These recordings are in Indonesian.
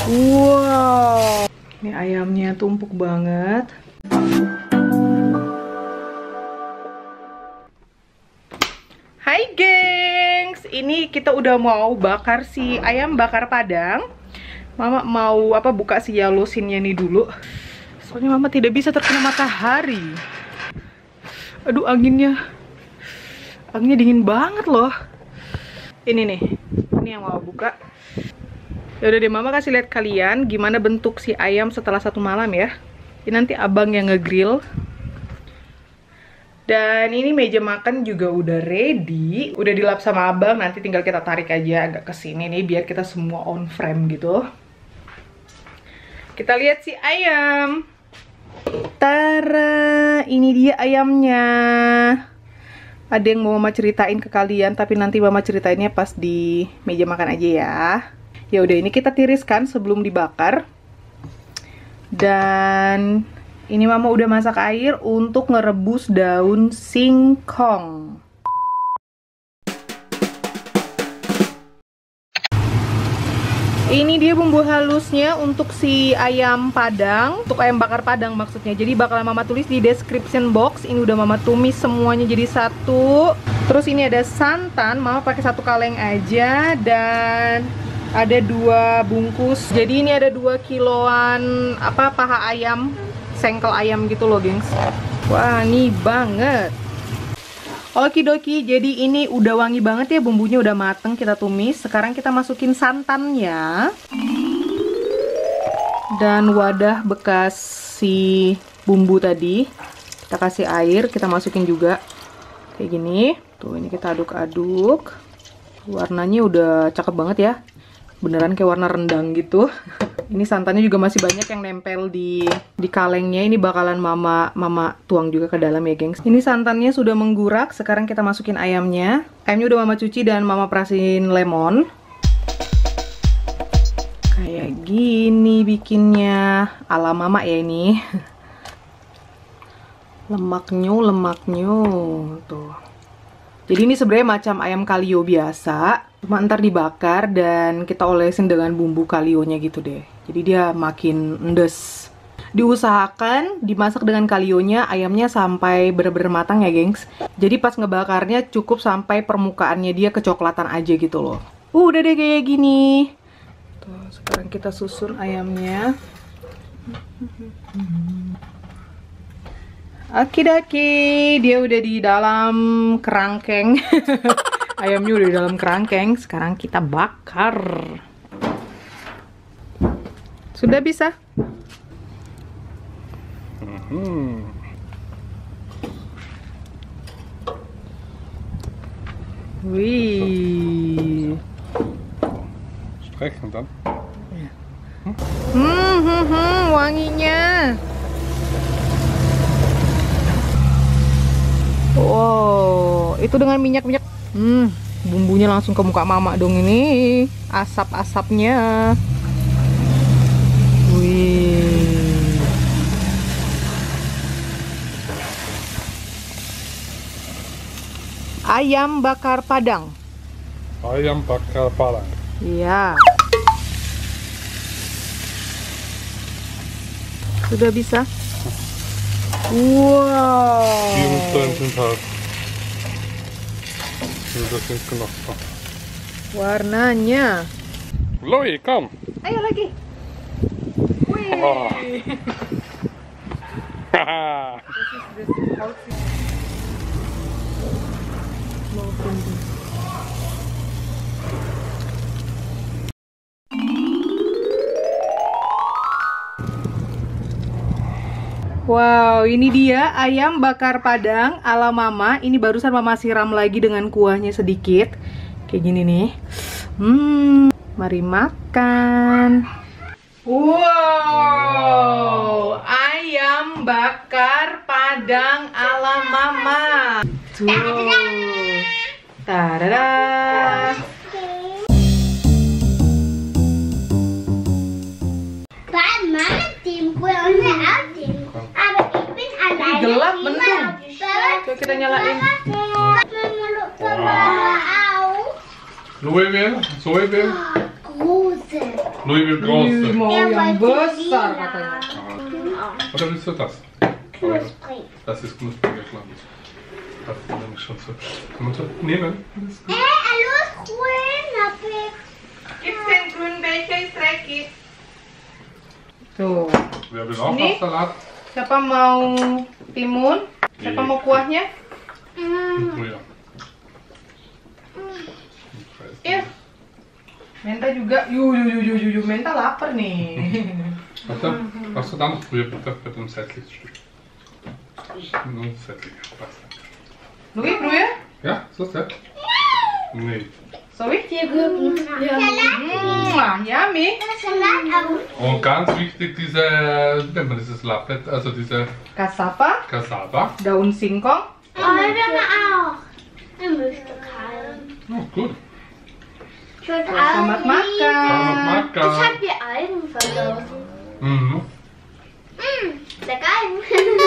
Wow, ini ayamnya tumpuk banget. Hai gengs, ini kita udah mau bakar si ayam bakar Padang. Mama mau buka si yalosinnya nih dulu. Soalnya Mama tidak bisa terkena matahari. Aduh, anginnya dingin banget loh. Ini nih, ini yang mau buka. Ya udah deh, Mama kasih lihat kalian gimana bentuk si ayam setelah 1 malam ya. Ini nanti abang yang nge-grill. Dan ini meja makan juga udah ready, udah dilap sama abang. Nanti tinggal kita tarik aja agak ke sini nih biar kita semua on frame gitu. Kita lihat si ayam. Tara, ini dia ayamnya. Ada yang mau Mama ceritain ke kalian, tapi nanti Mama ceritainnya pas di meja makan aja ya. Ya udah, ini kita tiriskan sebelum dibakar. Dan ini Mama udah masak air untuk ngerebus daun singkong. Ini dia bumbu halusnya untuk si ayam Padang, untuk ayam bakar Padang maksudnya. Jadi bakal Mama tulis di description box. Ini udah Mama tumis semuanya jadi satu. Terus ini ada santan, Mama pakai 1 kaleng aja. Dan ada 2 bungkus. Jadi ini ada 2 kiloan paha ayam, sengkel ayam gitu loh gengs. Wah, nih banget. Okidoki, jadi ini udah wangi banget ya, bumbunya udah mateng, kita tumis. Sekarang kita masukin santannya. Dan wadah bekas si bumbu tadi. Kita kasih air, kita masukin juga. Kayak gini. Tuh, ini kita aduk-aduk. Warnanya udah cakep banget ya. Beneran kayak warna rendang gitu. Ini santannya juga masih banyak yang nempel di kalengnya. Ini bakalan mama tuang juga ke dalam ya gengs. Ini santannya sudah menggurak. Sekarang kita masukin ayamnya. Ayamnya udah Mama cuci dan Mama perasin lemon. Kayak gini bikinnya. Ala Mama ya ini. Lemaknya tuh. Jadi ini sebenarnya macam ayam kalio biasa, cuma ntar dibakar dan kita olesin dengan bumbu kalionya gitu deh. Jadi dia makin endes. Diusahakan dimasak dengan kalionya ayamnya sampai bener-bener matang ya gengs. Jadi pas ngebakarnya cukup sampai permukaannya dia kecoklatan aja gitu loh. Udah deh kayak gini. Tuh, sekarang kita susun ayamnya. Okidoki, dia udah di dalam kerangkeng. Ayamnya udah di dalam kerangkeng. Sekarang kita bakar. Sudah bisa? Wih. Spreken dan. Wanginya. Wow, itu dengan minyak-minyak. Bumbunya langsung ke muka Mama dong ini. Asap-asapnya. Wih. Ayam bakar Padang. Ayam bakar Padang. Iya. Sudah bisa? Wow. 24 Tag. Das sind Knospen. Warnanya. Loi, kom. Ayo lagi. Wih. Oh. Haha. Wow, ini dia ayam bakar Padang ala Mama. Ini barusan Mama siram lagi dengan kuahnya sedikit. Kayak gini nih. Mari makan. Wow, ayam bakar Padang ala Mama. Tuh. Tada. Gelap bener. Coba kita nyalain. Loei weer, zo weer. Große. Louis will große. Mau yang besar katanya. Oder willst du das? Knusprig. Das ist knuspriger, glaube ich. Das ist nämlich schon so. Kann man so nehmen? Alles grün, hab ich. Gibt's den grünen Becher, ist dreckig. Tuh. Wer will auch Ini? noch Salat? Siapa mau timun? Siapa mau kuahnya? Oh ja. Iya. Menta juga. Yuh. Menta lapar nih. Warte, hast du da noch Brühe bitte bei dem Seitlichstück? Nur seitlich, passt. Louis, Brühe? Ja, so set? Nee. Sorry? Salat. Yummy. Salat auch. Und ganz wichtig, diese, wie nennt man dieses Lapet, also diese Cassava, Cassava. daun singkong. Eure auch. Ihr müsst keinen. Oh, gut. Schaut Selamat Selamat makan. makan. Ich hab die Algen verloren. Mhm. Lecker.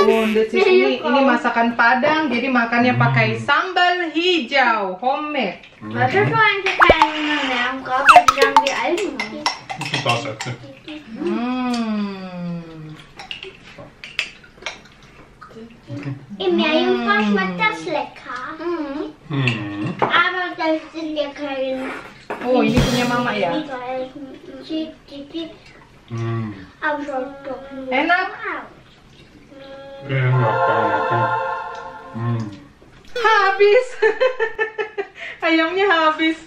Oh, ini masakan Padang, jadi makannya pakai sambal hijau, homemade. Was ist so eigentlich keine mehr am Grab, weil die haben die Algen. Und da Seite. Im Meerjungfrau schmeckt das lecker. Mhm. Aber das sind ja keine Oh, ini punya mama ya. Mhm. Aber schaut doch nur Enak. aus. Enak banget. Mhm. Habis. Ayamnya habis.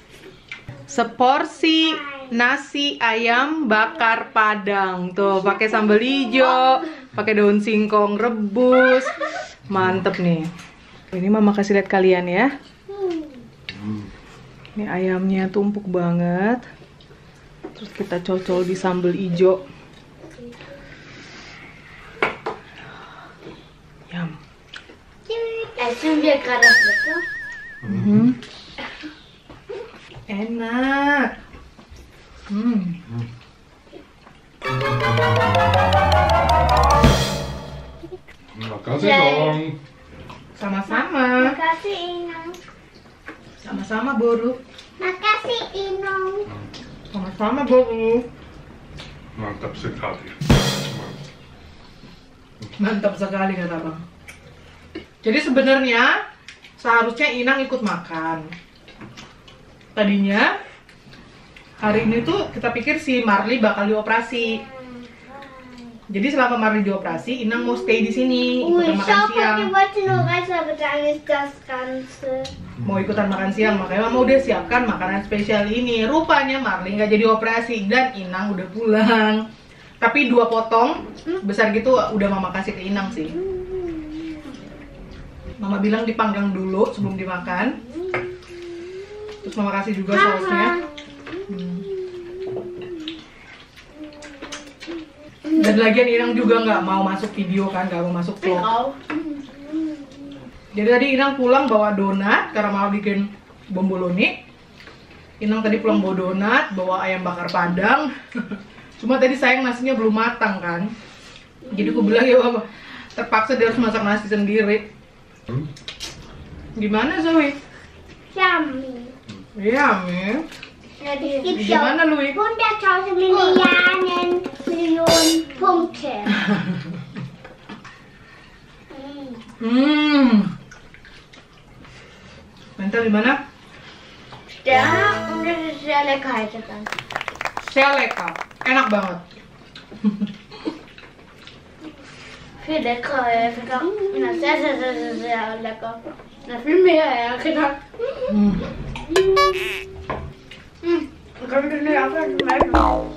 Seporsi nasi ayam bakar Padang. Tuh, pakai sambal hijau, pakai daun singkong rebus. Mantep nih. Ini mama kasih lihat kalian ya. Ini ayamnya tumpuk banget. Terus kita cocol di sambal hijau. Yum. Essen wir gerade das lecker? Enak. Makasih dong. Sama-sama. Makasih Inang. Sama-sama, Boru. Makasih Inang. Sama-sama, Boru. Mantap sekali. Mantap sekali kata Bang. Jadi sebenarnya seharusnya Inang ikut makan. Tadinya hari ini tuh kita pikir si Marley bakal dioperasi. Jadi selama Marley dioperasi, Inang mau stay di sini, ikutan makan siang. wollte nur reisen, aber dann ist das Ganze. Mau ikutan makan siang, makanya Mama udah siapkan makanan spesial ini. Rupanya Marley nggak jadi operasi dan Inang udah pulang. Tapi 2 potong besar gitu udah Mama kasih ke Inang sih. Mama bilang dipanggang dulu sebelum dimakan. Terus Mama kasih juga sausnya. Dan lagian Inang juga nggak mau masuk video kan, nggak mau masuk vlog. Jadi tadi Inang pulang bawa donat karena mau bikin bomboloni. Inang tadi pulang bawa donat, bawa ayam bakar Padang. Cuma tadi sayang nasinya belum matang kan. Jadi aku bilang ya Bapak, terpaksa dia harus masak nasi sendiri. Gimana Zoe? Yummy. Yummy. Gibt's ja Gimana Louis? 100.000 Millionen Punkte. Mental gimana? Ja, und das ist sehr lecker heute dann. Sehr lecker. Enak banget. Viel lecker, lecker. Ja, sehr lecker. Na, viel mehr, ja, genau. Kann ich nicht abschmecken.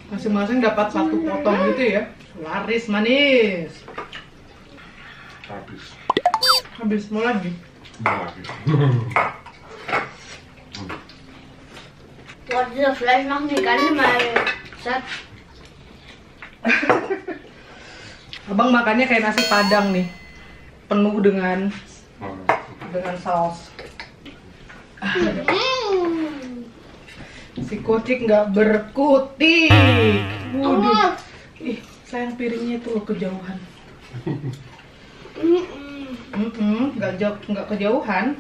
Masing-masing dapat 1 potong gitu ya. Laris manis. Habis mau lagi. Boah, dieser Fleisch macht mir gar nicht mal satt. Abang makannya kayak nasi Padang nih. Penuh dengan saus. Si Kocik nggak berkutik. Waduh. Ih, sayang piringnya itu loh kejauhan. Nggak kejauhan.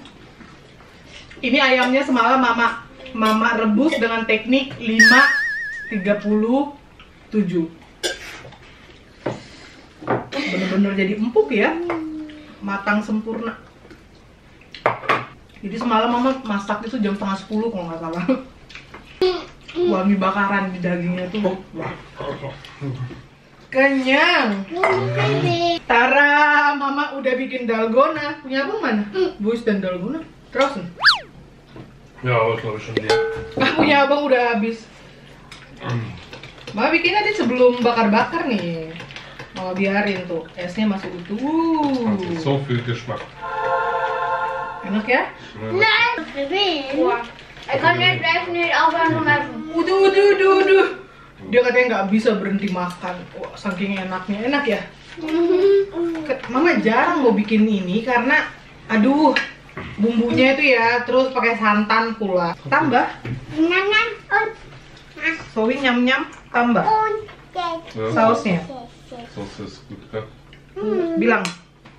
Ini ayamnya semalam Mama Mama rebus dengan teknik 5-37. Bener-bener jadi empuk ya, matang sempurna. Jadi semalam Mama masak itu jam 9:30 kalau nggak salah. Wangi bakaran di dagingnya tuh. Kenyang. Tara, Mama udah bikin dalgona. Punya abang mana? Buis dan dalgona. Terus nih. Ja, das glaube ich schon leer. Punya abang udah habis. Mama bikin tadi sebelum bakar-bakar nih. Mama biarin tuh, esnya masih utuh. So viel Geschmack. Enak ya? Nein, ich kann jetzt gleich nicht aufhören zu essen. Uduh. Dia katanya nggak bisa berhenti makan. Wah, saking enaknya. Enak ya? Mama jarang mau bikin ini karena, aduh, bumbunya itu ya, terus pakai santan pula. Tambah. Nyam-nyam Sowi nyam-nyam, tambah. Ja, Sausnya. Sauce ist gut, ja. Bilang,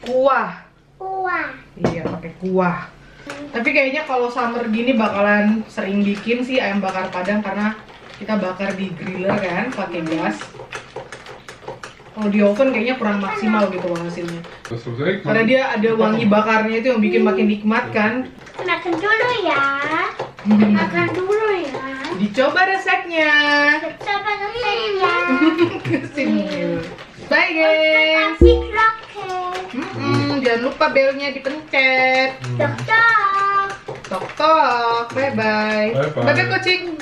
kuah. Wah. Iya, pakai kuah. Tapi kayaknya kalau summer gini bakalan sering bikin sih ayam bakar Padang karena kita bakar di griller kan, pakai gas. Kalau di oven kayaknya kurang maksimal gitu loh hasilnya. Das ist direkt. Karena dia ada wangi bakarnya itu yang bikin makin nikmat kan. Makan dulu ya. Makan dulu ya. Dicoba resepnya. Coba resepnya. Kesini. Bye guys. Kasih kroket. Jangan lupa belnya dipencet. Dokter. Tok. Bye bye. Bye-bye. Bye bye kucing.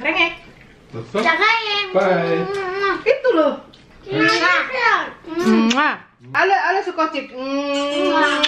Rengek. Das ist das. Jagain. Bye. Itu loh. Mwah. Ale suka cik. Mwah.